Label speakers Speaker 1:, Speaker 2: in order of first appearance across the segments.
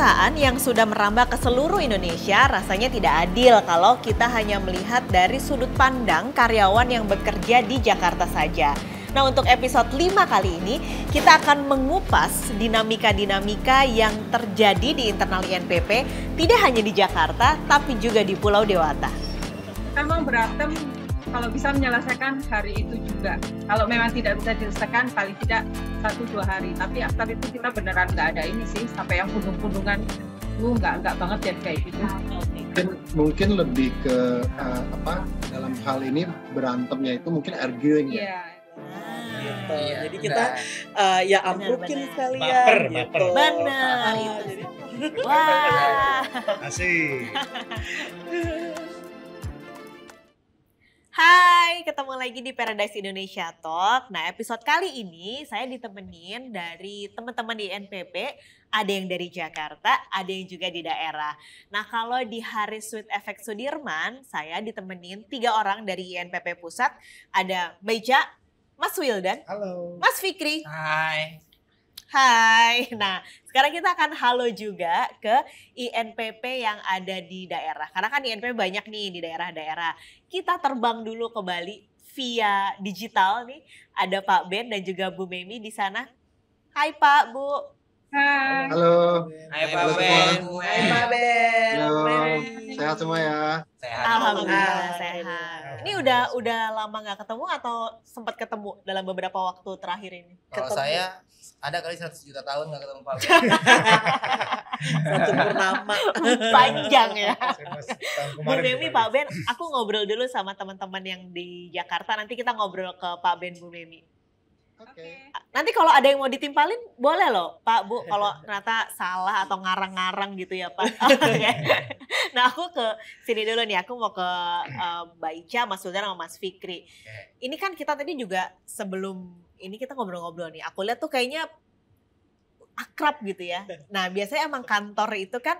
Speaker 1: perusahaan yang sudah merambah ke seluruh Indonesia rasanya tidak adil kalau kita hanya melihat dari sudut pandang karyawan yang bekerja di Jakarta saja. Nah, untuk episode 5 kali ini kita akan mengupas dinamika-dinamika yang terjadi di internal INPP tidak hanya di Jakarta tapi juga di Pulau Dewata.
Speaker 2: Memang berantem kalau bisa menyelesaikan hari itu juga. Kalau memang tidak bisa diselesaikan paling tidak 1-2 hari. Tapi after itu kita beneran nggak ada ini sih sampai yang pundung-pundungan. Nggak banget ya kayak gitu.
Speaker 3: Mungkin lebih ke dalam hal ini berantemnya itu mungkin arguing ya.
Speaker 4: Gitu.
Speaker 5: Iya,
Speaker 4: Jadi kita ya ampukin sekalian
Speaker 5: Baper.
Speaker 4: gitu.
Speaker 1: Benar.
Speaker 4: Jadi
Speaker 1: Wah.
Speaker 5: Asik.
Speaker 1: Hai, ketemu lagi di Paradise Indonesia Talk. Nah, episode kali ini saya ditemenin dari teman-teman di NPP. Ada yang dari Jakarta, ada yang juga di daerah. Nah, kalau di hari Sweet Effect Sudirman, saya ditemenin 3 orang dari INPP Pusat. Ada Mbak Ica, Mas Wildan,
Speaker 5: Halo.
Speaker 1: Mas Fikri.
Speaker 5: Hai.
Speaker 1: Hai. Nah, sekarang kita akan halo juga ke INPP yang ada di daerah. Karena kan INPP banyak nih di daerah-daerah. Kita terbang dulu ke Bali via digital nih. Ada Pak Ben dan juga Bu Memi di sana. Hai Pak, Bu.
Speaker 2: Hai.
Speaker 3: Halo.
Speaker 5: Hai
Speaker 3: Pak
Speaker 5: Pak
Speaker 3: Ben.
Speaker 4: Hai Pak Ben.
Speaker 3: Halo. Sehat semua ya.
Speaker 5: Sehat.
Speaker 1: Alhamdulillah
Speaker 4: Hai.
Speaker 1: sehat. Ini udah lama nggak ketemu atau sempat ketemu dalam beberapa waktu terakhir ini?
Speaker 6: Kalau
Speaker 4: Ketemu.
Speaker 6: saya ada kali 100 juta tahun nggak ketemu Pak Ben.
Speaker 4: Satu purnama.
Speaker 1: Panjang ya.
Speaker 5: Saya masih tahun
Speaker 1: Bu
Speaker 5: kemarin
Speaker 1: Memi,
Speaker 5: di
Speaker 1: Pak
Speaker 5: Bali.
Speaker 1: Ben, aku ngobrol dulu sama teman-teman yang di Jakarta. Nanti kita ngobrol ke Pak Ben, Bu Memi.
Speaker 3: Oke.
Speaker 1: Nanti kalau ada yang mau ditimpalin, boleh loh Pak, Bu. Kalau ternyata salah atau ngarang-ngarang gitu ya Pak. Oke. Nah, aku ke sini dulu nih. Aku mau ke Mbak Ica, Mas Wildan sama Mas Fikri. Ini kan kita tadi juga sebelum ini kita ngobrol-ngobrol nih. Aku lihat tuh kayaknya akrab gitu ya. Nah, biasanya emang kantor itu kan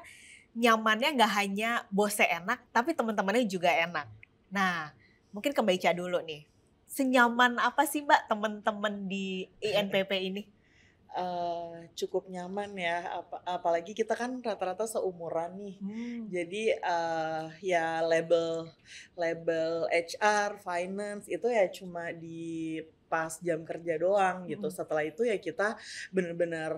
Speaker 1: nyamannya nggak hanya bosnya enak, tapi teman-temannya juga enak. Nah, mungkin ke Mbak Ica dulu nih. Senyaman apa sih Mbak teman-teman di INPP ini?
Speaker 4: Cukup nyaman ya, apalagi kita kan rata-rata seumuran nih. Jadi ya label HR, finance itu ya cuma di pas jam kerja doang gitu. Setelah itu ya kita benar-benar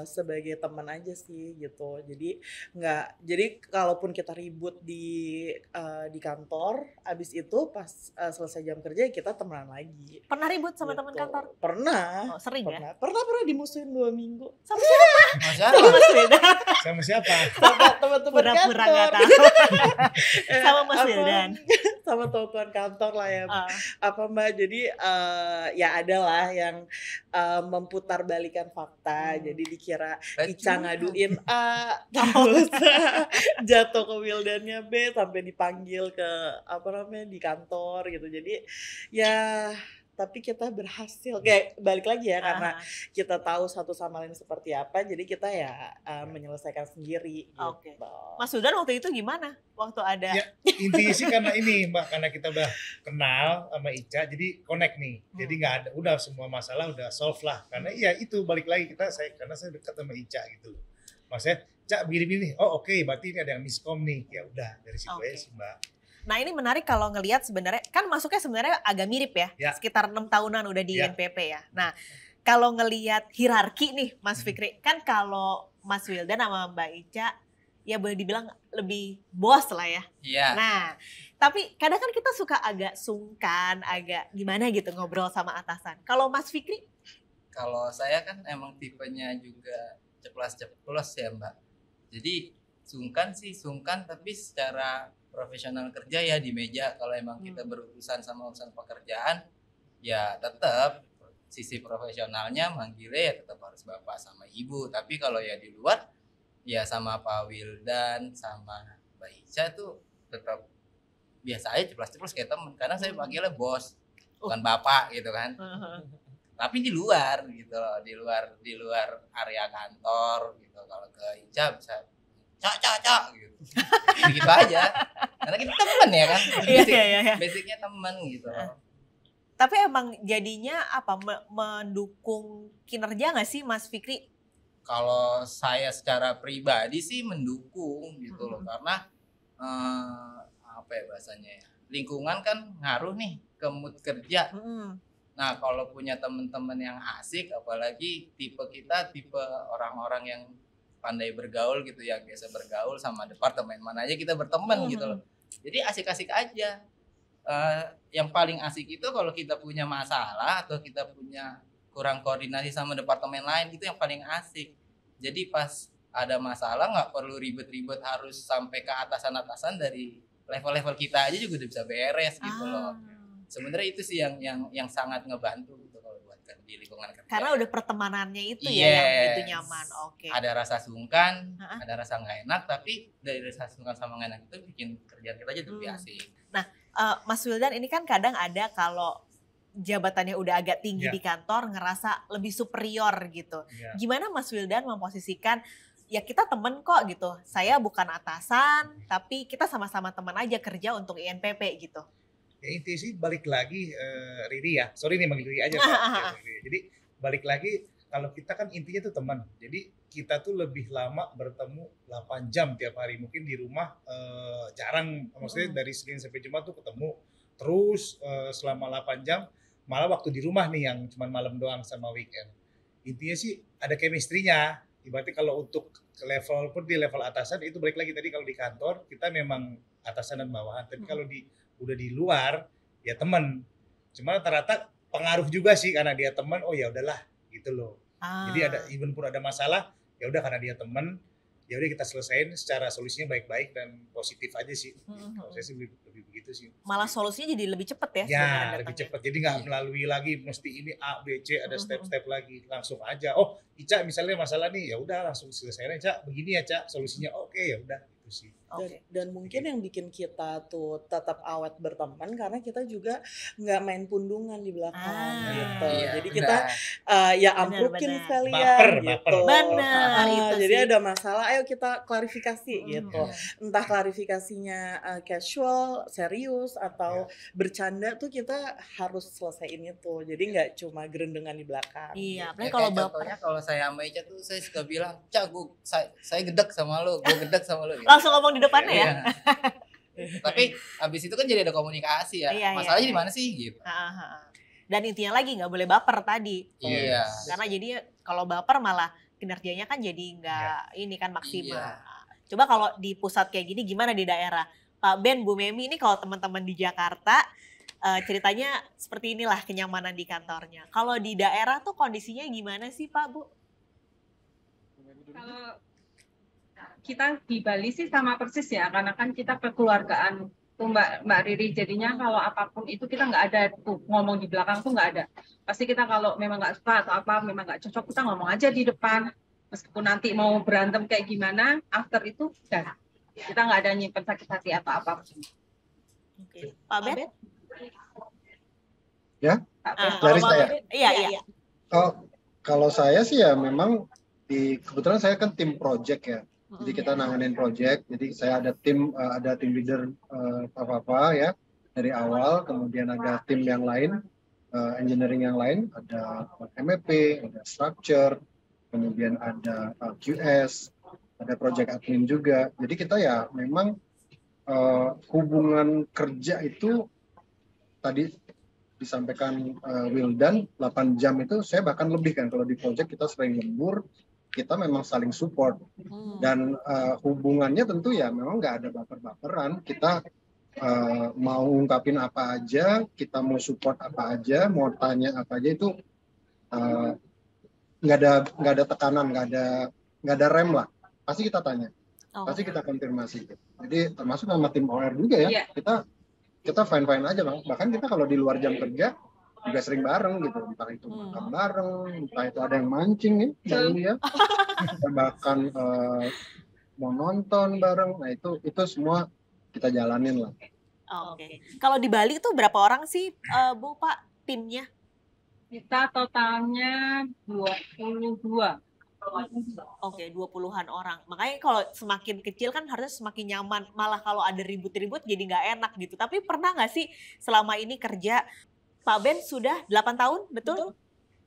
Speaker 4: sebagai teman aja sih gitu. Jadi kalaupun kita ribut di kantor, abis itu pas selesai jam kerja ya kita temenan lagi.
Speaker 1: Pernah ribut sama
Speaker 4: Gitu.
Speaker 1: teman kantor?
Speaker 4: Pernah.
Speaker 1: Oh, sering ya?
Speaker 4: Pernah dimusuhin 2 minggu.
Speaker 1: Sama siapa?
Speaker 6: Masalah.
Speaker 1: Sama Mas Wildan.
Speaker 5: Sama siapa?
Speaker 4: Sama teman-teman
Speaker 1: Pura-pura
Speaker 4: kantor.
Speaker 1: nggak tahu. Sama Mas
Speaker 4: Apa?
Speaker 1: Wildan.
Speaker 4: Sama teman-teman kantor lah ya.
Speaker 1: Ah.
Speaker 4: Apa Mbak, jadi ya ada lah yang memutarbalikan fakta. Jadi dikira Ica ngaduin A, terus jatuh ke Wildannya B sampai dipanggil ke di kantor gitu. Jadi ya tapi kita berhasil kayak balik lagi ya karena kita tahu satu sama lain seperti apa, jadi kita ya menyelesaikan sendiri gitu.
Speaker 1: Oke. Mas Wildan waktu itu gimana? Waktu ada
Speaker 5: Ya, intinya sih karena ini Mbak, karena kita udah kenal sama Ica, jadi connect nih. Jadi nggak ada, udah semua masalah udah solve lah. Karena iya itu balik lagi karena saya dekat sama Ica gitu. Maksudnya, Cak begini-begini, oh oke, berarti ini ada yang miskom nih. Ya udah dari situ aja sih Mbak.
Speaker 1: Nah, ini menarik kalau ngelihat sebenarnya kan masuknya sebenarnya agak mirip ya.
Speaker 5: Ya.
Speaker 1: Sekitar 6 tahunan udah di
Speaker 5: Ya.
Speaker 1: INPP ya. Nah, kalau ngelihat hierarki nih Mas Fikri, kan kalau Mas Wildan sama Mbak Ica ya boleh dibilang lebih bos lah ya.
Speaker 6: Iya.
Speaker 1: Nah, tapi kadang kan kita suka agak sungkan, agak gimana gitu ngobrol sama atasan. Kalau Mas Fikri?
Speaker 6: Kalau saya kan emang tipenya juga ceplas-ceplos ya Mbak. Jadi sungkan tapi secara profesional kerja ya di meja. Kalau emang kita berurusan sama urusan pekerjaan ya tetap sisi profesionalnya manggilnya ya tetap harus bapak sama ibu. Tapi kalau ya di luar ya sama Pak Wildan sama Mbak Ica tuh tetap biasa aja ceplas-ceplos kayak temen. Karena saya panggilnya bos bukan bapak gitu kan. Tapi di luar gitu loh, di luar area kantor gitu. Kalau ke Ica bisa cak gitu. Gitu aja. Karena kita teman ya kan.
Speaker 1: Iya.
Speaker 6: Basicnya teman gitu loh.
Speaker 1: Tapi emang jadinya apa mendukung kinerja nggak sih Mas Fikri?
Speaker 6: Kalau saya secara pribadi sih mendukung gitu loh, karena apa ya bahasanya ya, lingkungan kan ngaruh nih ke mood kerja. Nah kalau punya teman-teman yang asik, apalagi tipe kita tipe orang-orang yang pandai bergaul gitu ya, biasa bergaul sama departemen mana aja kita berteman gitu loh. Jadi asik-asik aja. Yang paling asik itu kalau kita punya masalah atau kita punya kurang koordinasi sama departemen lain, itu yang paling asik. Jadi pas ada masalah nggak perlu ribet-ribet harus sampai ke atasan-atasan, dari level-level kita aja juga udah bisa beres gitu loh. Sebenarnya itu sih yang sangat ngebantu gitu kalau buat di lingkungan kerja.
Speaker 1: Karena udah pertemanannya itu ya yang begitu nyaman. Oke.
Speaker 6: Ada rasa sungkan, ada rasa nggak enak, tapi dari rasa sungkan sama nggak enak itu bikin kerjaan kita jadi lebih asik.
Speaker 1: Nah, Mas Wildan, ini kan kadang ada kalau jabatannya udah agak tinggi di kantor ngerasa lebih superior gitu. Gimana Mas Wildan memposisikan, ya kita temen kok gitu. Saya bukan atasan, tapi kita sama-sama teman aja kerja untuk INPP gitu.
Speaker 5: Ya intinya sih balik lagi Riri ya. Sorry nih manggil Riri aja Pak. Jadi balik lagi, kalau kita kan intinya tuh teman. Jadi kita tuh lebih lama bertemu 8 jam tiap hari. Mungkin di rumah jarang, maksudnya dari Senin sampai Jumat tuh ketemu. Terus selama 8 jam, malah waktu di rumah nih yang cuma malam doang sama weekend. Intinya sih ada chemistry-nya. Ibaratnya kalau untuk level pun di level atasan itu balik lagi tadi, kalau di kantor kita memang atasan dan bawahan. Tapi kalau udah di luar ya teman. Cuma rata-rata pengaruh juga sih karena dia teman, oh ya udahlah gitu loh. Jadi ada even pun ada masalah, ya udah karena dia teman, ya udah kita selesaiin secara solusinya baik-baik dan positif aja sih. Saya sih lebih begitu sih.
Speaker 1: Malah solusinya jadi lebih cepat ya?
Speaker 5: Ya lebih cepat. Jadi nggak melalui lagi mesti ini A B C ada step-step lagi, langsung aja. Oh Ica misalnya masalah nih, ya udah langsung selesaiin aja. Begini ya Ca solusinya, oke ya udah itu sih.
Speaker 4: Dan mungkin yang bikin kita tuh tetap awet berteman karena kita juga nggak main pundungan di belakang gitu.
Speaker 6: Iya,
Speaker 4: jadi kita ya amplukin sekalian
Speaker 5: Baper.
Speaker 4: gitu.
Speaker 1: Benar.
Speaker 4: Jadi ada masalah, ayo kita klarifikasi gitu. Entah klarifikasinya casual, serius atau bercanda tuh kita harus selesaiin itu. Jadi nggak cuma gerendengan di belakang.
Speaker 1: Iya,
Speaker 6: Ya,
Speaker 1: kalau
Speaker 6: contohnya kalau saya sama Ica tuh saya suka bilang, Cak, saya gedek sama lo, gue gedek sama lo. Gitu.
Speaker 1: langsung ngomong di depannya ya?
Speaker 6: Tapi abis itu kan jadi ada komunikasi ya. Masalahnya di mana sih gitu.
Speaker 1: Dan intinya lagi nggak boleh baper tadi.
Speaker 6: Iya.
Speaker 1: Karena jadi kalau baper malah kinerjanya kan jadi nggak ini kan maksimal. Coba kalau di pusat kayak gini gimana di daerah? Pak Ben, Bu Memi ini kalau teman-teman di Jakarta ceritanya seperti inilah kenyamanan di kantornya. Kalau di daerah tuh kondisinya gimana sih Pak, Bu?
Speaker 2: Kalau kita di Bali sih sama persis ya, karena kan kita kekeluargaan tuh Mbak Riri, jadinya kalau apapun itu kita nggak ada tuh ngomong di belakang tuh nggak ada. Pasti kita kalau memang nggak suka atau apa, memang nggak cocok, kita ngomong aja di depan. Meskipun nanti mau berantem kayak gimana, after itu udah kita nggak ada nyimpen sakit hati atau apa.
Speaker 1: Oke. Pak Ben?
Speaker 3: Ya?
Speaker 1: Dari
Speaker 3: saya?
Speaker 1: Iya.
Speaker 3: Kalau saya sih ya memang kebetulan saya kan tim project ya. Jadi kita nanganin project, jadi saya ada tim leader apa ya dari awal, kemudian ada tim yang lain, engineering yang lain, ada MEP, ada structure, kemudian ada QS, ada project admin juga. Jadi kita ya memang hubungan kerja itu tadi disampaikan Wildan 8 jam itu saya bahkan lebih kan, kalau di project kita sering lembur. Kita memang saling support dan hubungannya tentu ya memang nggak ada baper-baperan. Kita mau ungkapin apa aja, kita mau support apa aja, mau tanya apa aja itu nggak ada tekanan, nggak ada rem lah. Pasti kita tanya, pasti kita konfirmasi. Jadi termasuk sama tim OR juga ya. Kita fine aja bang. Bahkan kita kalau di luar jam kerja juga sering bareng gitu, entah itu makan bareng, entah itu ada yang mancing ya, bahkan mau nonton bareng, nah itu semua kita jalanin lah.
Speaker 1: Oke. Kalau di Bali itu berapa orang sih Bu Pak timnya?
Speaker 2: Kita totalnya 22.
Speaker 1: Oke, 20-an orang. Makanya kalau semakin kecil kan harusnya semakin nyaman. Malah kalau ada ribut-ribut jadi nggak enak gitu. Tapi pernah nggak sih selama ini kerja, Pak Ben sudah 8 tahun, betul?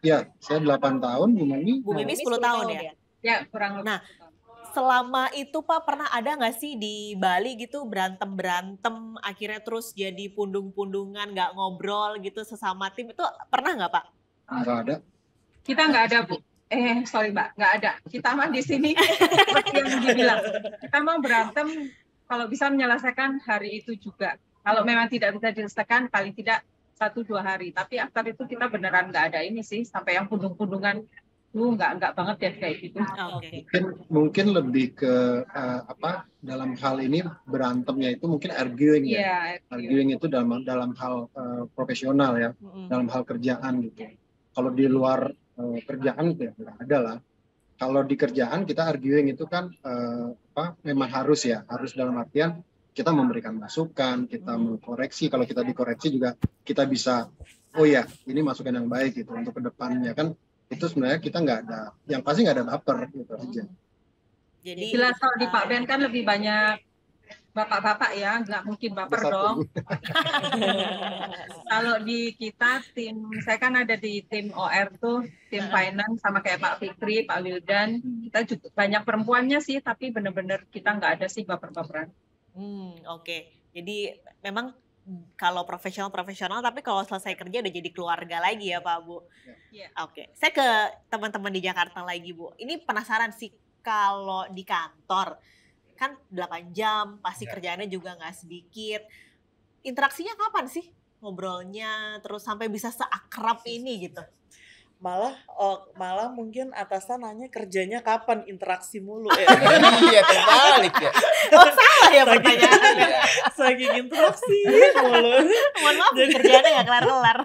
Speaker 3: Ya, saya 8 tahun, Bu Mimi
Speaker 1: 10 tahun ya?
Speaker 2: Ya, kurang lebih.
Speaker 1: Nah, selama itu Pak pernah ada nggak sih di Bali gitu berantem akhirnya terus jadi pundung-pundungan nggak ngobrol gitu sesama tim itu pernah nggak Pak?
Speaker 3: Nggak ada.
Speaker 2: Kita nggak ada Bu. Sorry Mbak, nggak ada. Kita mah di sini seperti yang dibilang. Kita mah berantem kalau bisa menyelesaikan hari itu juga. Kalau memang tidak bisa diselesaikan paling tidak 1-2 hari. Tapi after itu kita beneran nggak ada ini sih sampai yang pundung-pundungan. Nggak banget ya kayak gitu.
Speaker 1: Okay.
Speaker 3: Mungkin lebih ke dalam hal ini berantemnya itu mungkin arguing ya. Arguing itu dalam hal profesional ya, dalam hal kerjaan gitu. Kalau di luar kerjaan ya nggak ada lah. Kalau di kerjaan kita arguing itu kan memang harus dalam artian kita memberikan masukan, kita mengkoreksi. Kalau kita dikoreksi juga kita bisa, oh ya ini masukan yang baik gitu untuk kedepannya kan. Itu sebenarnya kita nggak ada, yang pasti nggak ada baper gitu aja.
Speaker 1: Jadi
Speaker 2: jelas kalau di Pak Ben kan lebih banyak bapak-bapak ya, nggak mungkin baper dong. Kalau di kita tim, saya kan ada di tim OR tuh, tim finance sama kayak Pak Fikri, Pak Wildan, kita juga banyak perempuannya sih, tapi bener-bener kita nggak ada sih baper-baperan.
Speaker 1: Oke. Jadi memang kalau profesional tapi kalau selesai kerja udah jadi keluarga lagi ya Pak Bu.
Speaker 2: Yeah.
Speaker 1: Oke. Saya ke teman-teman di Jakarta lagi Bu. Ini penasaran sih kalau di kantor kan 8 jam pasti kerjaannya juga nggak sedikit. Interaksinya kapan sih ngobrolnya terus sampai bisa seakrab ini gitu?
Speaker 4: Malah mungkin atasan nanya kerjanya kapan, interaksi mulu ya.
Speaker 6: Iya, terbalik ya.
Speaker 1: Oh salah ya pertanyaannya.
Speaker 4: Saking interaksi mulu.
Speaker 1: Mohon maaf kerjaannya nggak kelar-kelar.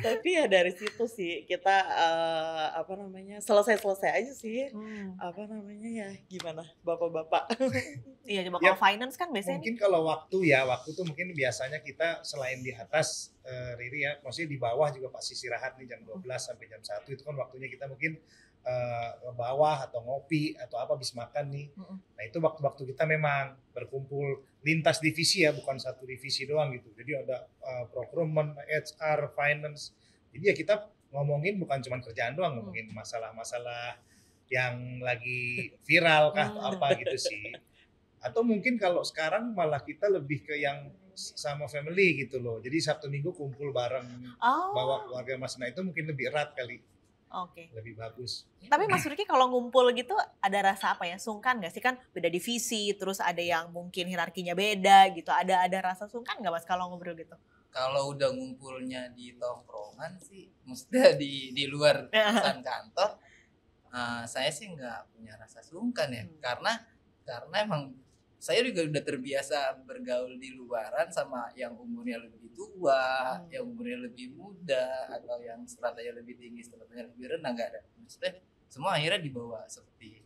Speaker 4: Tapi ya dari situ sih kita selesai aja sih. Ya gimana bapak-bapak.
Speaker 1: Iya coba kalau finance kan biasanya.
Speaker 5: Mungkin kalau waktu tuh mungkin biasanya kita selain di atas Riri ya, maksudnya di bawah juga pasti istirahat nih jam 12 sampai jam 1 itu kan waktunya kita mungkin ke bawah atau ngopi atau apa habis makan nih. Nah itu waktu-waktu kita memang berkumpul lintas divisi ya, bukan satu divisi doang gitu. Jadi ada procurement, HR, finance. Jadi ya kita ngomongin bukan cuma kerjaan doang, ngomongin masalah-masalah yang lagi viral kah atau apa gitu sih. Atau mungkin kalau sekarang malah kita lebih ke yang sama family gitu loh. Jadi Sabtu Minggu kumpul bareng bawa keluarga Mas. Nah itu mungkin lebih erat kali.
Speaker 1: Oke.
Speaker 5: Lebih bagus.
Speaker 1: Tapi Mas Riki kalau ngumpul gitu ada rasa apa ya? Sungkan nggak sih kan beda divisi, terus ada yang mungkin hierarkinya beda gitu. Ada rasa sungkan nggak Mas kalau ngobrol gitu?
Speaker 6: Kalau udah ngumpulnya di tongkrongan sih, mesti di luar pesan kantor, saya sih nggak punya rasa sungkan ya. Karena emang saya juga udah terbiasa bergaul di luaran sama yang umurnya lebih tua, yang umurnya lebih muda, atau yang stratanya lebih tinggi, stratanya lebih rendah, nggak ada. Maksudnya semua akhirnya dibawa seperti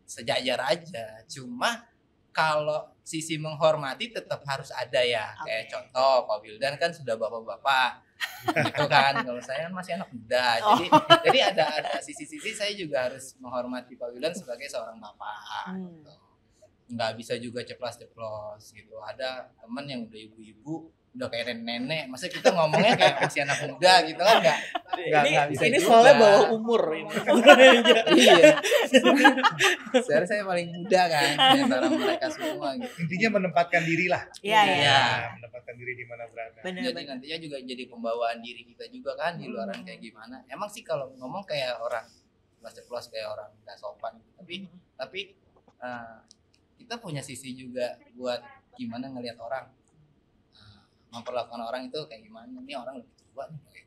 Speaker 6: sejajar aja. Cuma kalau sisi menghormati tetap harus ada ya. Kayak contoh, Pak Wildan kan sudah bapak-bapak, gitu kan. Kalau saya kan masih anak muda, jadi ada sisi-sisi saya juga harus menghormati Pak Wildan sebagai seorang bapak. Gitu. Nggak bisa juga ceplos-ceplos gitu. Ada teman yang udah ibu-ibu, udah kayak nenek, masa kita ngomongnya kayak masih anak muda gitu kan nggak bisa
Speaker 4: ini
Speaker 6: juga.
Speaker 4: Soalnya bawa umur ini.
Speaker 6: Iya. Sebenarnya saya paling muda kan di antara mereka semua gitu.
Speaker 5: Intinya menempatkan diri lah.
Speaker 1: Iya.
Speaker 5: Menempatkan diri di mana berada.
Speaker 6: Jadi nantinya juga jadi pembawaan diri kita juga kan di luaran kayak gimana. Emang sih kalau ngomong kayak orang ceplos kayak orang nggak sopan gitu. Tapi kita punya sisi juga buat gimana ngelihat orang, memperlakukan orang itu kayak gimana. Ini orang lebih tua nih kayak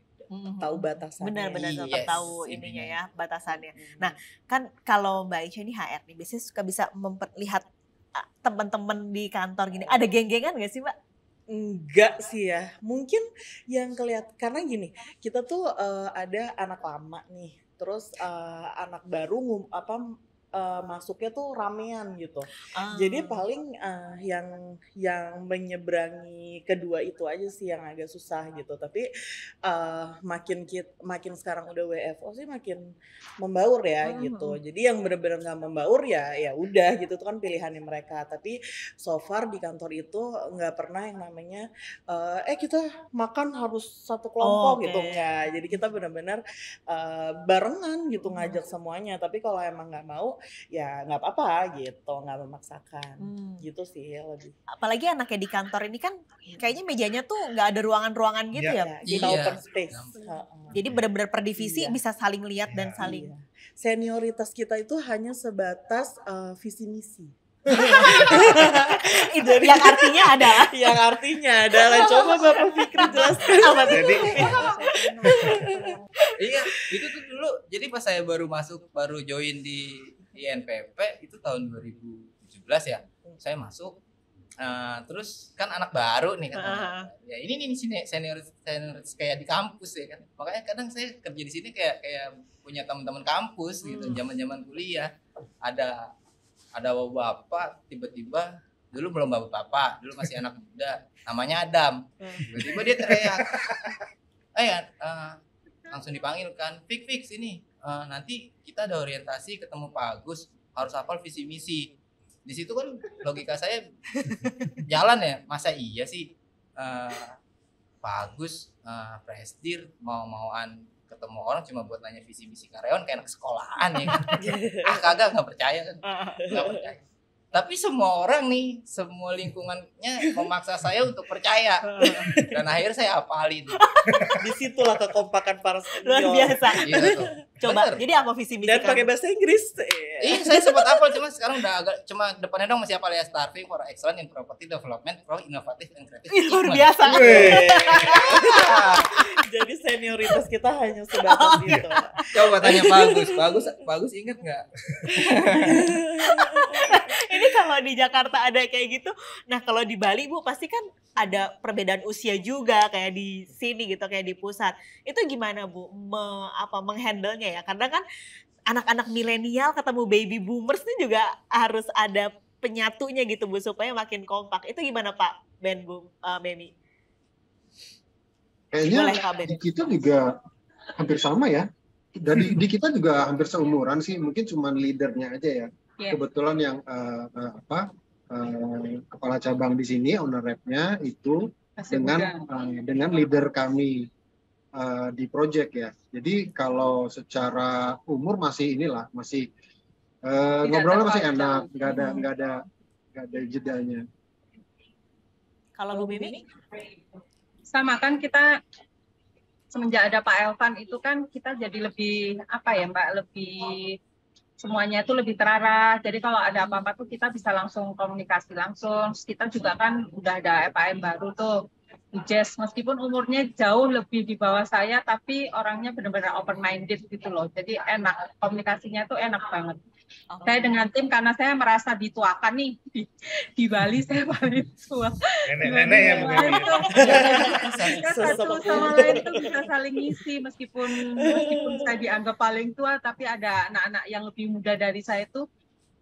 Speaker 4: tahu batasannya.
Speaker 1: Benar-benar tahu ininya ya, batasannya. Nah kan kalau Mbak Ica ini HR nih biasanya suka bisa memperlihat teman-teman di kantor gini, ada geng-gengan gak sih Mbak?
Speaker 4: Enggak sih ya, mungkin yang kelihatan karena gini, kita tuh ada anak lama nih, terus anak baru masuknya tuh ramean gitu. Jadi paling yang menyeberangi kedua itu aja sih yang agak susah gitu. Tapi makin sekarang udah WFO sih makin membaur ya gitu. Jadi yang benar-benar nggak membaur ya udah gitu, itu kan pilihannya mereka. Tapi so far di kantor itu nggak pernah yang namanya kita makan harus satu kelompok gitu, enggak. Jadi kita benar-benar barengan gitu ngajak semuanya. Tapi kalau emang nggak mau ya nggak apa-apa gitu, nggak memaksakan gitu sih lebih.
Speaker 1: Apalagi anaknya di kantor ini kan kayaknya mejanya tuh nggak ada ruangan-ruangan gitu ya.
Speaker 4: Jadi open space.
Speaker 1: Jadi benar-benar per divisi bisa saling lihat dan saling.
Speaker 4: Senioritas kita itu hanya sebatas visi misi.
Speaker 1: Itu yang artinya adalah
Speaker 4: coba Bapak Fikri jelaskan apa
Speaker 5: Jadi
Speaker 6: iya, itu tuh dulu. Jadi pas saya baru join di INPP itu tahun 2017 ya. Saya masuk terus kan anak baru nih kan. Ya ini nih senior kayak di kampus ya kan. Makanya kadang saya kerja di sini kayak punya teman-teman kampus gitu. Zaman-zaman kuliah ada bapak tiba-tiba, dulu belum bapak, dulu masih anak muda, namanya Adam. Tiba-tiba dia teriak, langsung dipanggil kan, Fix ini, nanti kita ada orientasi ketemu Pak Agus, harus hafal visi misi. Di situ kan logika saya jalan ya, masa iya sih Pak Agus Presdir mau-mauan ketemu orang cuma buat nanya visi misi karyawan kayak anak sekolahan ya kan. Kagak, nggak percaya kan. Nggak percaya. Tapi semua orang nih, semua lingkungannya memaksa saya untuk percaya. Dan akhirnya saya hafalin.
Speaker 4: Disitulah kekompakan para senior.
Speaker 1: Luar biasa.
Speaker 6: Gitu.
Speaker 1: Coba,
Speaker 6: Bener.
Speaker 1: jadi apa visi misi
Speaker 4: Dan pakai bahasa Inggris.
Speaker 6: Iya, saya sempat hafal, cuma sekarang udah agak, cuma depannya dong masih hafal ya, Starving for Excellence in Property Development, Pro Innovative and Creative.
Speaker 1: Luar biasa.
Speaker 4: Jadi senioritas kita hanya sebatas itu.
Speaker 6: Coba tanya Pak Agus inget nggak?
Speaker 1: Ini kalau di Jakarta ada kayak gitu. Nah kalau di Bali Bu pasti kan ada perbedaan usia juga kayak di sini gitu, kayak di pusat. Itu gimana Bu menghandle-nya ya? Karena kan anak-anak milenial ketemu baby boomers ini juga harus ada penyatunya gitu Bu supaya makin kompak. Itu gimana Pak Ben, Bu Memi?
Speaker 3: Kayaknya di kita juga hampir sama ya. Di kita juga hampir seumuran sih, mungkin cuma leadernya aja ya. Kebetulan yang kepala cabang di sini, owner rep-nya itu dengan leader kami di project ya. Jadi kalau secara umur masih ngobrolnya masih enak, nggak ada jedanya.
Speaker 1: Kalau Bu Mimi?
Speaker 2: Sama kan, kita semenjak ada Pak Elvan itu kan kita jadi lebih lebih semuanya itu lebih terarah. Jadi kalau ada apa-apa tuh kita bisa langsung komunikasi langsung. Kita juga kan udah ada FAM baru tuh, Jess, meskipun umurnya jauh lebih di bawah saya, tapi orangnya benar-benar open minded gitu loh. Jadi enak, komunikasinya tuh enak banget. Saya dengan tim, karena saya merasa dituakan nih di Bali, saya paling tua.
Speaker 5: Nenek-nenek ya mungkin.
Speaker 2: Satu sama lain itu bisa saling ngisi, meskipun saya dianggap paling tua, tapi ada anak-anak yang lebih muda dari saya tuh,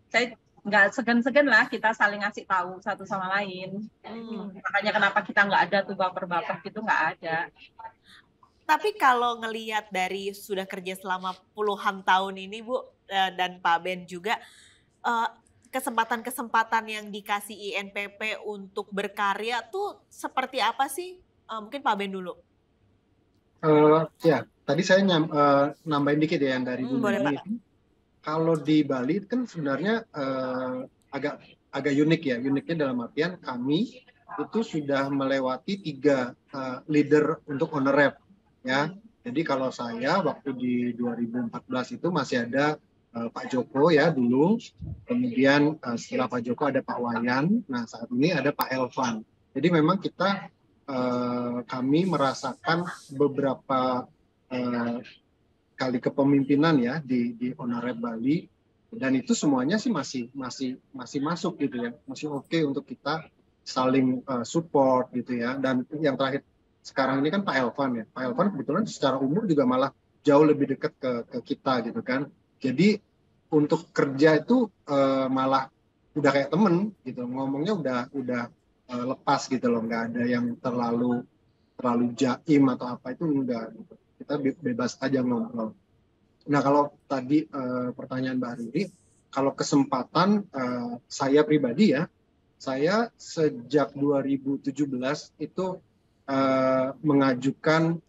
Speaker 2: saya nggak segan-segan lah kita saling ngasih tahu satu sama lain. Makanya kenapa kita nggak ada tuh baper-baper gitu, nggak ada.
Speaker 1: Tapi kalau ngelihat dari sudah kerja selama puluhan tahun ini Bu, dan Pak Ben juga, kesempatan-kesempatan yang dikasih INPP untuk berkarya tuh seperti apa sih? Mungkin Pak Ben dulu.
Speaker 3: Ya, tadi saya nambahin dikit ya yang dari Bu Mimi. Kalau di Bali kan sebenarnya agak unik ya. Uniknya dalam artian kami itu sudah melewati 3 leader untuk owner rep ya. Jadi kalau saya waktu di 2014 itu masih ada Pak Joko ya dulu, kemudian setelah Pak Joko ada Pak Wayan, nah saat ini ada Pak Elvan. Jadi memang kami merasakan beberapa kali kepemimpinan ya di owner rep Bali, dan itu semuanya sih masih masuk gitu ya, masih oke untuk kita saling support gitu ya. Dan yang terakhir sekarang ini kan Pak Elvan ya, Pak Elvan kebetulan secara umur juga malah jauh lebih dekat ke kita gitu kan. Jadi untuk kerja itu malah udah kayak temen gitu, ngomongnya udah lepas gitu loh, nggak ada yang terlalu jaim atau apa, itu enggak gitu. Kita bebas aja ngobrol. Nah kalau tadi pertanyaan Mbak Riri, kalau kesempatan saya pribadi ya, saya sejak 2017 itu mengajukan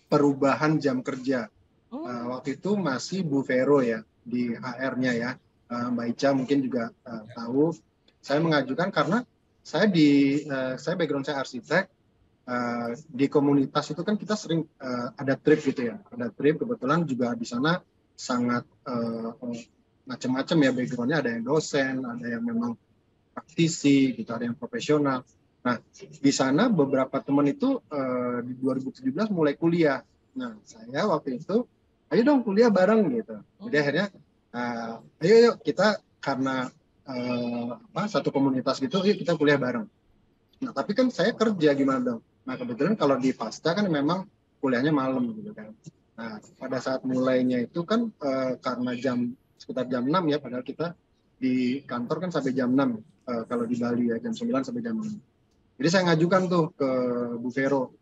Speaker 3: perubahan jam kerja. Waktu itu masih Bu Vero ya di HR-nya ya. Mbak Ica mungkin juga tahu. Saya mengajukan karena saya background saya arsitek. Di komunitas itu kan kita sering ada trip gitu ya. Ada trip, kebetulan juga di sana sangat macam-macam ya background-nya, ada yang dosen, ada yang memang praktisi gitu, ada yang profesional. Nah, di sana beberapa teman itu di 2017 mulai kuliah. Nah, saya waktu itu, ayo dong kuliah bareng gitu. Jadi akhirnya, ayo yuk kita karena satu komunitas gitu, yuk kita kuliah bareng. Nah, tapi kan saya kerja gimana dong? Nah, kebetulan kalau di Pasca kan memang kuliahnya malam gitu kan. Nah, pada saat mulainya itu kan karena sekitar jam 6 ya, padahal kita di kantor kan sampai jam 6. Kalau di Bali ya jam 9 sampai jam 6. Jadi saya ngajukan tuh ke Bu Vero,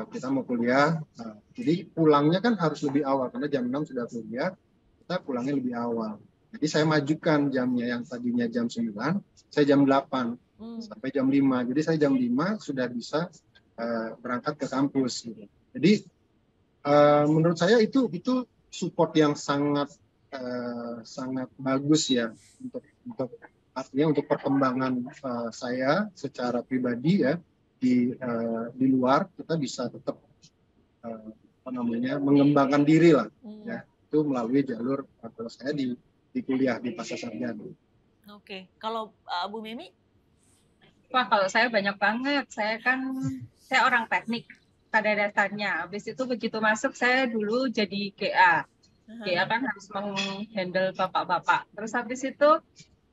Speaker 3: kita mau kuliah, jadi pulangnya kan harus lebih awal, karena jam 6 sudah kuliah, kita pulangnya lebih awal. Jadi saya majukan jamnya, yang tadinya jam 9, saya jam 8, sampai jam 5. Jadi saya jam 5 sudah bisa berangkat ke kampus. Gitu. Jadi menurut saya itu support yang sangat bagus ya, untuk artinya untuk perkembangan saya secara pribadi ya, di luar kita bisa tetap mengembangkan diri lah ya, itu melalui jalur kalau saya di kuliah di Pasca Sarjana.
Speaker 1: Oke. Kalau Bu Mimi?
Speaker 2: Wah, kalau saya banyak banget. Saya orang teknik pada dasarnya. Habis itu begitu masuk saya dulu jadi GA. GA kan harus menghandle bapak-bapak. Terus habis itu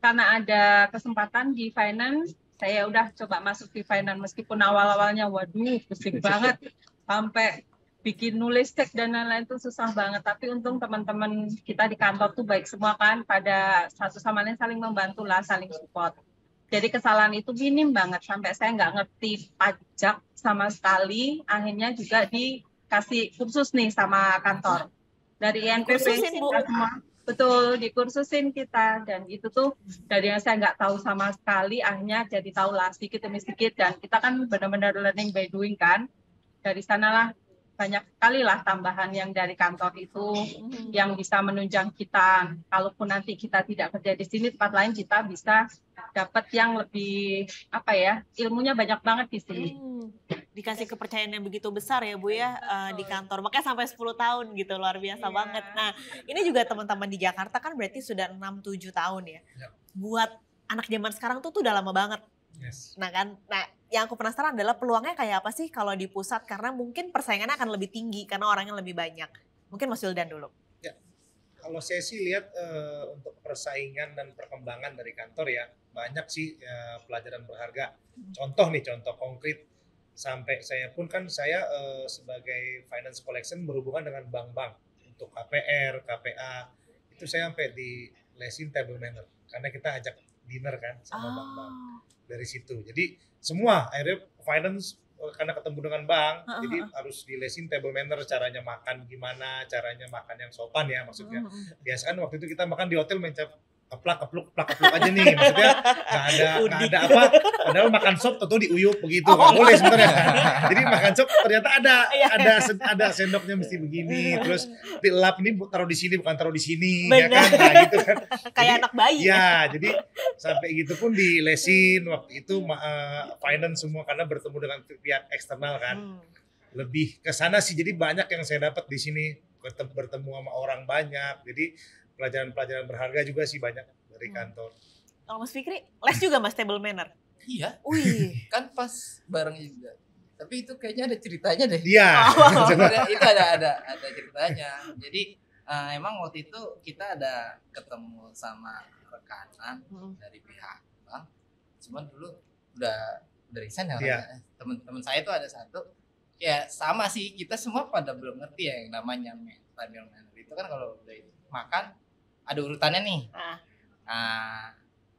Speaker 2: karena ada kesempatan di finance, saya udah coba masuk di finance, meskipun awal-awalnya waduh pusing banget, sampai bikin nulis teks dan lain-lain itu susah banget. Tapi untung teman-teman kita di kantor tuh baik semua kan, pada satu sama lain saling membantu lah, saling support. Jadi kesalahan itu minim banget, sampai saya nggak ngerti pajak sama sekali. Akhirnya juga dikasih kursus nih sama kantor dari INPP semua. Betul, dikursusin kita, dan itu tuh dari yang saya nggak tahu sama sekali, akhirnya jadi tahu lah sedikit demi sedikit, dan kita kan benar-benar learning by doing kan. Dari sanalah banyak sekali lah tambahan yang dari kantor itu yang bisa menunjang kita. Kalaupun nanti kita tidak kerja di sini, tempat lain kita bisa dapat yang lebih ilmunya banyak banget di sini.
Speaker 1: Dikasih kepercayaan yang begitu besar ya Bu ya di kantor, makanya sampai 10 tahun gitu, luar biasa banget. Nah ini juga teman-teman di Jakarta kan berarti sudah 6-7 tahun ya. Buat anak zaman sekarang tuh udah lama banget. Nah yang aku penasaran adalah peluangnya kayak apa sih kalau di pusat, karena mungkin persaingannya akan lebih tinggi karena orangnya lebih banyak. Mungkin Mas Wildan dulu.
Speaker 5: Ya, kalau saya sih lihat untuk persaingan dan perkembangan dari kantor ya banyak sih pelajaran berharga. Contoh konkret. Sampai saya sebagai finance collection berhubungan dengan bank-bank untuk KPR, KPA, itu saya sampai di lesin table manner karena kita ajak dinner kan sama bank-bank dari situ. Jadi semua akhirnya finance karena ketemu dengan bank, jadi harus di lesin table manner, caranya makan gimana, caranya makan yang sopan ya maksudnya. Biasanya waktu itu kita makan di hotel keplak aja nih, maksudnya nggak ada apa, padahal makan sop tentu diuyup begitu, nggak boleh sebenarnya. Jadi makan sop ternyata ada sendoknya mesti begini, terus dilap ini taruh di sini bukan taruh di sini, ya kan, nah gitu kan.
Speaker 1: Kayak anak bayi.
Speaker 5: Ya, jadi sampai gitu pun di lesin waktu itu finance semua karena bertemu dengan pihak eksternal kan, lebih ke sana sih. Jadi banyak yang saya dapat di sini, bertemu sama orang banyak, jadi pelajaran-pelajaran berharga juga sih banyak dari kantor.
Speaker 1: Kalau Mas Fikri, les juga Mas table manner?
Speaker 6: Iya.
Speaker 1: Wih.
Speaker 6: Kan pas bareng juga. Tapi itu kayaknya ada ceritanya deh.
Speaker 5: Iya.
Speaker 6: Itu ada ceritanya. Jadi emang waktu itu kita ada ketemu sama rekanan dari pihak bank. Cuman dulu udah resign ya. Teman-teman saya itu ada satu. Ya sama sih, kita semua pada belum ngerti ya yang namanya table manner. Itu kan kalau udah makan ada urutannya nih.
Speaker 1: Ah.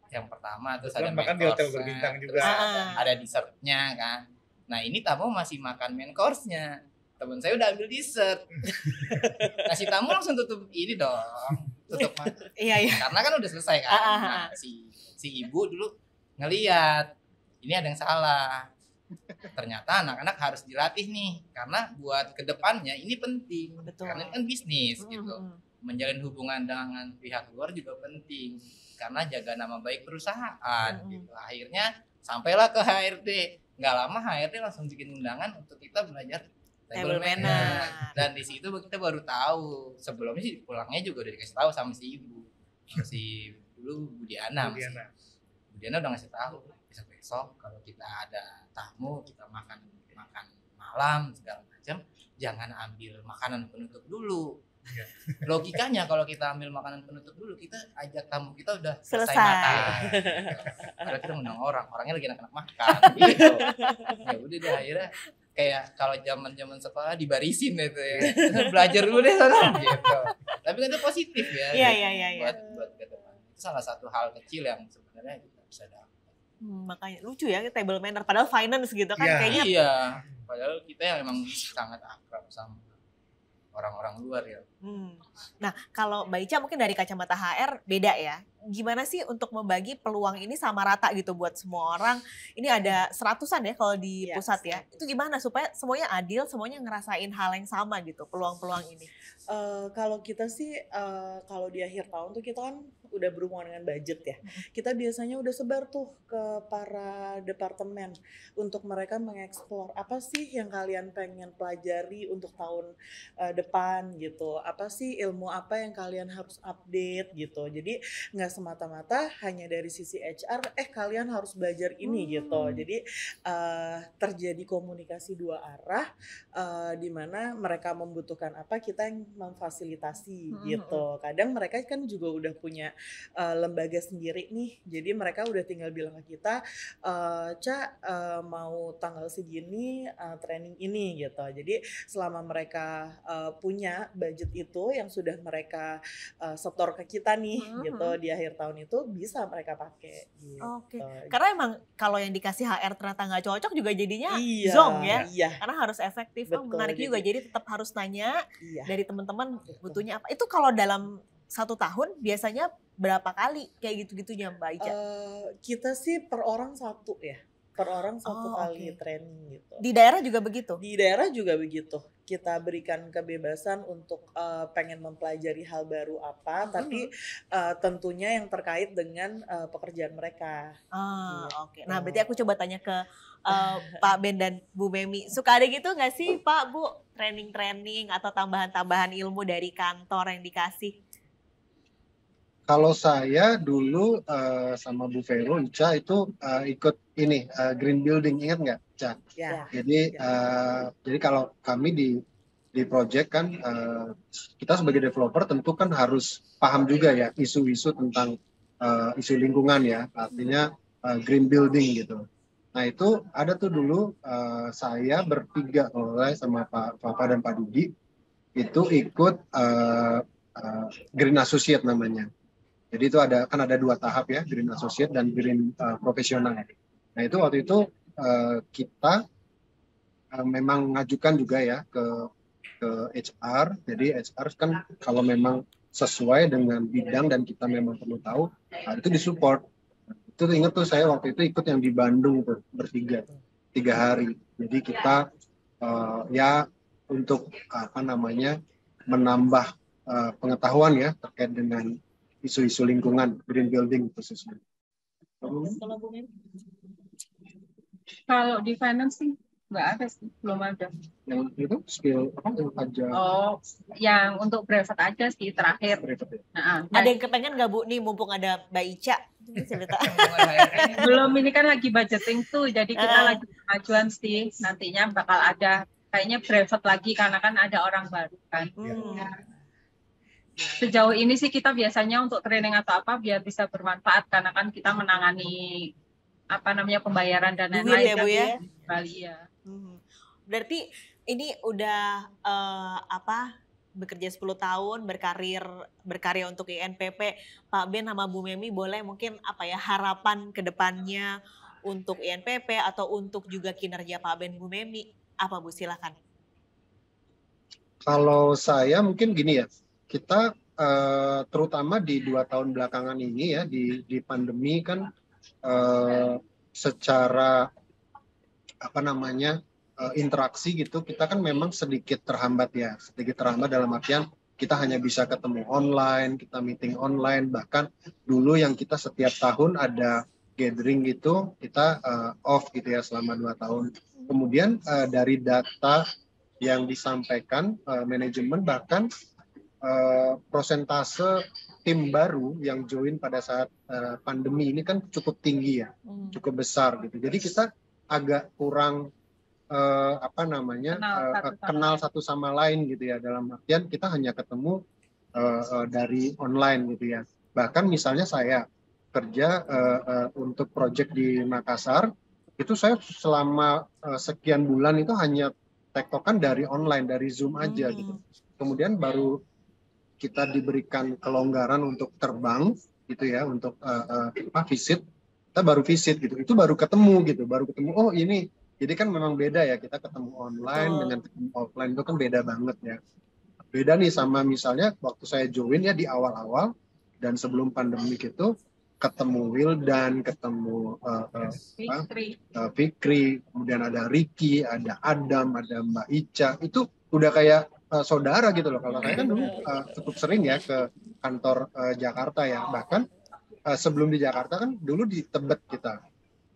Speaker 6: Yang pertama terus
Speaker 5: Bukan
Speaker 6: ada
Speaker 5: makan
Speaker 6: main
Speaker 5: di hotel
Speaker 6: course-nya,
Speaker 5: berbintang juga.
Speaker 6: terus ada dessertnya kan. Nah ini tamu masih makan main course-nya. Temen saya udah ambil dessert. Nah si tamu langsung tutup ini dong. Tutup mata.
Speaker 1: Iya.
Speaker 6: Karena kan udah selesai kan. Nah si ibu dulu ngeliat ini ada yang salah. Ternyata anak-anak harus dilatih nih. Karena buat kedepannya ini penting.
Speaker 1: Betul.
Speaker 6: Karena ini kan bisnis gitu. Menjalin hubungan dengan pihak luar juga penting. Karena jaga nama baik perusahaan gitu. Akhirnya sampailah ke HRD. Nggak lama HRD langsung bikin undangan untuk kita belajar table manner. Dan di situ kita baru tahu. Sebelumnya sih pulangnya juga udah dikasih tahu sama si ibu. Si dulu Bu Diana. Bu Diana udah ngasih tahu besok kalau kita ada tamu, kita makan malam segala macam, jangan ambil makanan penutup dulu. Logikanya kalau kita ambil makanan penutup dulu, kita ajak tamu kita udah selesai makan. Karena kita ngundang orangnya lagi enak-enak makan. Gitu. Ya udah deh akhirnya kayak kalau zaman sekolah dibarisin itu ya. Belajar dulu deh sana gitu. Tapi kan itu positif ya.
Speaker 1: Iya.
Speaker 6: Buat ke depan. Itu salah satu hal kecil yang sebenarnya kita bisa dapat.
Speaker 1: Makanya lucu ya table manner padahal finance gitu kan kayaknya.
Speaker 6: Iya. Padahal kita yang emang sangat akrab sama orang-orang luar ya.
Speaker 1: Nah kalau Mbak Ica mungkin dari kacamata HR beda ya. Gimana sih untuk membagi peluang ini sama rata gitu buat semua orang? Ini ada 100-an ya kalau di pusat ya. Itu gimana supaya semuanya adil, semuanya ngerasain hal yang sama gitu peluang-peluang ini?
Speaker 4: Kalau kita sih kalau di akhir tahun tuh kita kan udah berhubungan dengan budget ya. Kita biasanya udah sebar tuh ke para departemen untuk mereka mengeksplor apa sih yang kalian pengen pelajari untuk tahun depan gitu. Apa sih ilmu apa yang kalian harus update gitu. Jadi nggak semata-mata hanya dari sisi HR, kalian harus belajar ini gitu. Jadi terjadi komunikasi dua arah, di mana mereka membutuhkan apa, kita yang memfasilitasi gitu. Kadang mereka kan juga udah punya lembaga sendiri nih, jadi mereka udah tinggal bilang ke kita, mau tanggal segini training ini gitu. Jadi selama mereka punya budget itu yang sudah mereka setor ke kita nih gitu di akhir tahun itu bisa mereka pakai gitu.
Speaker 1: Oke. Karena emang kalau yang dikasih HR ternyata nggak cocok juga jadinya zong ya.
Speaker 4: Iya.
Speaker 1: Karena harus efektif. Menarik juga jadi tetap harus nanya dari teman-teman butuhnya apa. Itu kalau dalam 1 tahun biasanya berapa kali kayak gitu-gitunya Mbak Ica?
Speaker 4: Kita sih per orang 1 ya. Per orang 1 kali training gitu.
Speaker 1: Di daerah juga begitu?
Speaker 4: Di daerah juga begitu. Kita berikan kebebasan untuk pengen mempelajari hal baru apa, tapi tentunya yang terkait dengan pekerjaan mereka.
Speaker 1: Oke. Nah berarti aku coba tanya ke Pak Ben dan Bu Memi. Suka ada gitu nggak sih Pak, Bu? Training-training atau tambahan-tambahan ilmu dari kantor yang dikasih?
Speaker 3: Kalau saya dulu sama Bu Vero, Ica itu ikut ini green building, ingat nggak, Ica?
Speaker 4: Ya.
Speaker 3: Jadi kalau kami di project kan kita sebagai developer tentu kan harus paham juga ya isu-isu tentang isu lingkungan ya, artinya green building gitu. Nah itu ada tuh dulu saya bertiga mulai sama Pak Papa dan Pak Dudi itu ikut Green Associate namanya. Jadi itu ada 2 tahap ya, Green Associate dan Green Profesional. Nah itu waktu itu kita memang mengajukan juga ya ke HR. Jadi HR kan kalau memang sesuai dengan bidang dan kita memang perlu tahu, itu disupport. Itu ingat tuh saya waktu itu ikut yang di Bandung tuh bertiga 3 hari. Jadi kita ya untuk menambah pengetahuan ya terkait dengan isu-isu lingkungan, green building khususnya.
Speaker 2: Kalau di finance sih nggak ada sih, belum ada.
Speaker 3: Yang itu skill apa yang aja?
Speaker 2: Yang untuk private aja sih terakhir.
Speaker 1: Ada yang kepengen nggak Bu nih mumpung ada Mbak Ica? Cerita.
Speaker 2: Belum, ini kan lagi budgeting tuh, jadi kita lagi pengajuan sih. Nantinya bakal ada kayaknya private lagi karena kan ada orang baru kan. Sejauh ini sih kita biasanya untuk training atau apa biar bisa bermanfaat karena kan kita menangani pembayaran dan lain-lain
Speaker 1: ya, Bu ya?
Speaker 2: Bali ya.
Speaker 1: Berarti ini udah bekerja 10 tahun, berkarya untuk INPP. Pak Ben sama Bu Memi boleh mungkin harapan ke depannya untuk INPP atau untuk juga kinerja Pak Ben, Bu Memi. Apa Bu, silakan.
Speaker 3: Kalau saya mungkin gini ya, kita terutama di 2 tahun belakangan ini ya, di pandemi kan secara interaksi gitu, kita kan memang sedikit terhambat dalam artian kita hanya bisa ketemu online, kita meeting online, bahkan dulu yang kita setiap tahun ada gathering gitu, kita off gitu ya selama 2 tahun. Kemudian dari data yang disampaikan manajemen, bahkan prosentase tim baru yang join pada saat pandemi ini kan cukup tinggi ya, cukup besar gitu. Jadi kita agak kurang kenal satu sama lain gitu ya, dalam artian kita hanya ketemu dari online gitu ya. Bahkan misalnya saya kerja untuk project di Makassar, itu saya selama sekian bulan itu hanya tektokan dari online, dari Zoom aja gitu. Kemudian baru kita diberikan kelonggaran untuk terbang gitu ya, untuk visit, kita baru visit gitu, itu baru ketemu oh ini. Jadi kan memang beda ya, kita ketemu online dengan ketemu offline itu kan beda banget ya. Beda nih sama misalnya waktu saya join ya di awal-awal dan sebelum pandemi itu, ketemu Wildan, ketemu Fikri, kemudian ada Ricky, ada Adam, ada Mbak Ica, itu udah kayak saudara gitu loh. Kalau saya kan dulu cukup sering ya ke kantor Jakarta ya, bahkan sebelum di Jakarta kan dulu di Tebet kita.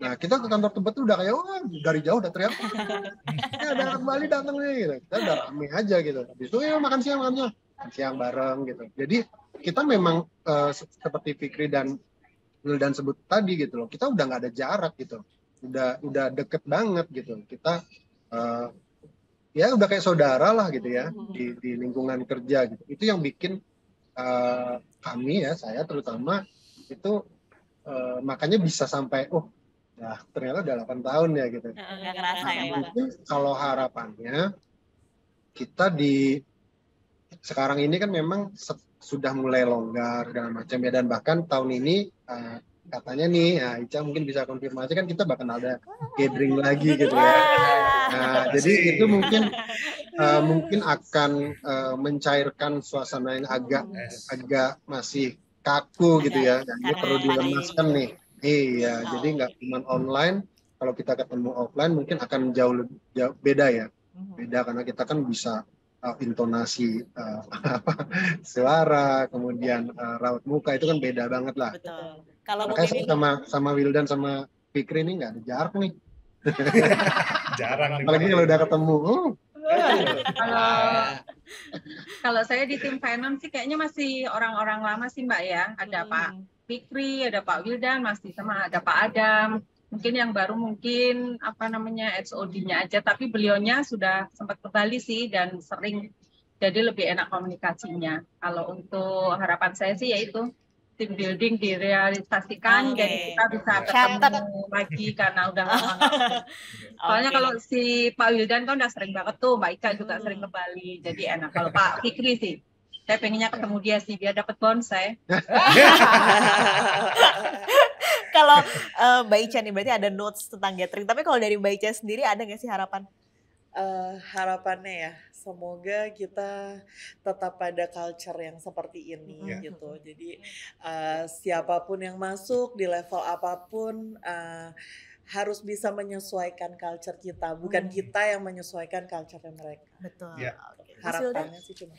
Speaker 3: Nah kita ke kantor Tebet tuh udah kayak dari jauh udah teriak, ada anak Bali datang nih gitu. Kita udah rame aja gitu. Habis itu makan siang bareng gitu. Jadi kita memang seperti Fikri dan Wildan sebut tadi gitu loh, kita udah nggak ada jarak gitu, udah deket banget gitu. Kita ya udah kayak saudara lah gitu ya di lingkungan kerja gitu. Itu yang bikin kami ya, saya terutama itu makanya bisa sampai ternyata udah 8 tahun ya gitu.
Speaker 1: Nggak kerasa ya Pak.
Speaker 3: Mungkin kalau harapannya kita sekarang ini kan memang sudah mulai longgar segala macam ya, dan bahkan tahun ini katanya nih, Ica mungkin bisa konfirmasi kan kita bakal ada gathering lagi gitu ya. Nah, jadi itu mungkin akan mencairkan suasana yang agak masih kaku gitu ya. Dan ini perlu dilemaskan nih. Iya, jadi nggak cuma online. Kalau kita ketemu offline mungkin akan jauh beda ya. Beda karena kita kan bisa intonasi suara, kemudian raut muka itu kan beda banget lah.
Speaker 1: Betul. Kalau
Speaker 3: makanya sama Wildan sama Fikri ini nggak ada jarak nih.
Speaker 5: Jarang.
Speaker 3: Apalagi kalau udah ketemu.
Speaker 2: Kalau saya di tim finance sih kayaknya masih orang-orang lama sih Mbak ya. Ada Pak Fikri, ada Pak Wildan, masih sama ada Pak Adam. Mungkin yang baru mungkin XOD-nya aja, tapi beliaunya sudah sempat ke Bali sih dan sering, jadi lebih enak komunikasinya. Kalau untuk harapan saya sih yaitu team building direalisasikan, jadi kita bisa ketemu lagi karena udah lama. Soalnya kalau si Pak Wildan kan udah sering banget tuh, Mbak Ika juga sering ke Bali, jadi enak. Kalau Pak Fikri sih, saya pengennya ketemu dia sih biar dapat bonsai.
Speaker 1: Kalau Mbak Ica nih berarti ada notes tentang gathering. Tapi kalau dari Mbak Ica sendiri ada nggak sih harapan?
Speaker 4: Harapannya ya, semoga kita tetap pada culture yang seperti ini gitu. Jadi siapapun yang masuk di level apapun harus bisa menyesuaikan culture kita, bukan kita yang menyesuaikan culture mereka.
Speaker 1: Betul.
Speaker 5: Ya.
Speaker 4: Harapannya sih cuma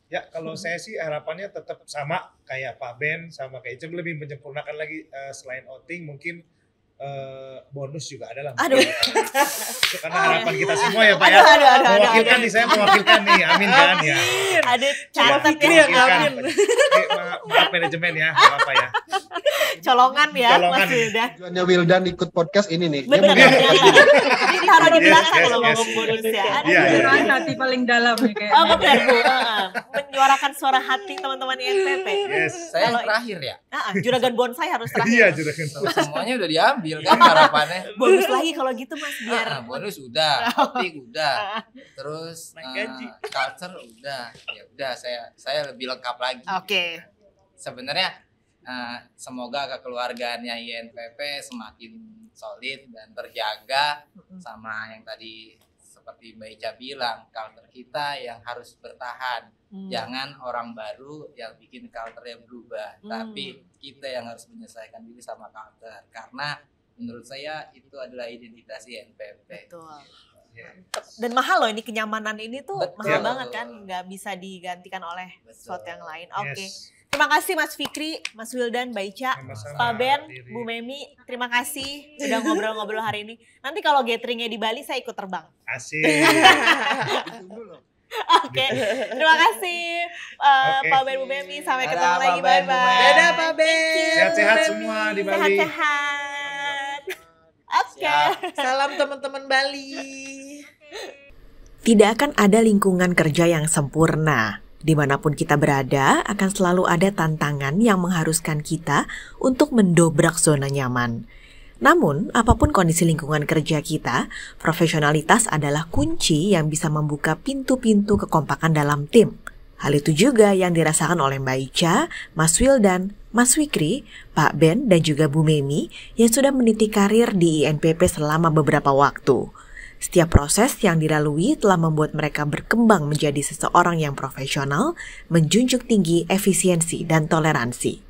Speaker 5: Ya, kalau saya sih harapannya tetap sama kayak Pak Ben sama kayak Ica, lebih menyempurnakan lagi selain outing mungkin bonus juga ada lah.
Speaker 1: Aduh.
Speaker 5: Itu karena harapan kita semua ya Pak ya. Mewakilkan nih, saya mewakilkan nih, amin kan ya.
Speaker 1: Ada catat
Speaker 4: ya, amin.
Speaker 5: Maaf manajemen ya, apa ya.
Speaker 1: Colongan ya Mas Wildan.
Speaker 3: Tujuannya Wildan ikut podcast ini nih.
Speaker 1: Benar. Jadi taruh di belakang kalau ngomong bonus ya.
Speaker 5: Iya.
Speaker 2: Hati paling dalam nih kayaknya.
Speaker 1: Oh benar Bu, menyuarakan suara hati teman-teman INPP.
Speaker 5: Yes.
Speaker 6: Saya yang terakhir ya.
Speaker 1: Juragan bonsai harus terakhir.
Speaker 5: Iya, juragan.
Speaker 6: Semuanya udah diambil kan harapannya.
Speaker 1: Bonus lagi kalau gitu Mas biar.
Speaker 6: Bonus udah, outing udah, terus
Speaker 4: naik gaji.
Speaker 6: culture udah. ya udah saya lebih lengkap lagi.
Speaker 1: Oke.
Speaker 6: Sebenarnya semoga kekeluargaannya INPP semakin solid dan terjaga, sama yang tadi seperti Mbak Ica bilang, culture kita yang harus bertahan. Jangan orang baru yang bikin culture-nya berubah, tapi kita yang harus menyesuaikan diri sama culture, karena menurut saya itu adalah identitas INPP.
Speaker 1: Betul. Dan mahal loh ini, kenyamanan ini tuh mahal banget kan, nggak bisa digantikan oleh sesuatu yang lain. Oke. Terima kasih Mas Fikri, Mas Wildan, Mbak Ica, Pak Ben, Bu Memi. Terima kasih sudah ngobrol-ngobrol hari ini. Nanti kalau gatheringnya di Bali saya ikut terbang.
Speaker 5: Asik.
Speaker 1: Oke, terima kasih Pak Ben, Bu Memi. Sampai ketemu lagi, bye-bye.
Speaker 4: Dadah Pak Ben.
Speaker 5: Sehat-sehat semua di Bali.
Speaker 1: Sehat-sehat. Oke.
Speaker 4: Salam teman-teman Bali.
Speaker 7: Tidak akan ada lingkungan kerja yang sempurna. Dimanapun kita berada, akan selalu ada tantangan yang mengharuskan kita untuk mendobrak zona nyaman. Namun, apapun kondisi lingkungan kerja kita, profesionalitas adalah kunci yang bisa membuka pintu-pintu kekompakan dalam tim. Hal itu juga yang dirasakan oleh Mbak Ica, Mas Wildan, Mas Fikri, Pak Ben, dan juga Bu Memi yang sudah meniti karir di INPP selama beberapa waktu. Setiap proses yang dilalui telah membuat mereka berkembang menjadi seseorang yang profesional, menjunjung tinggi efisiensi dan toleransi.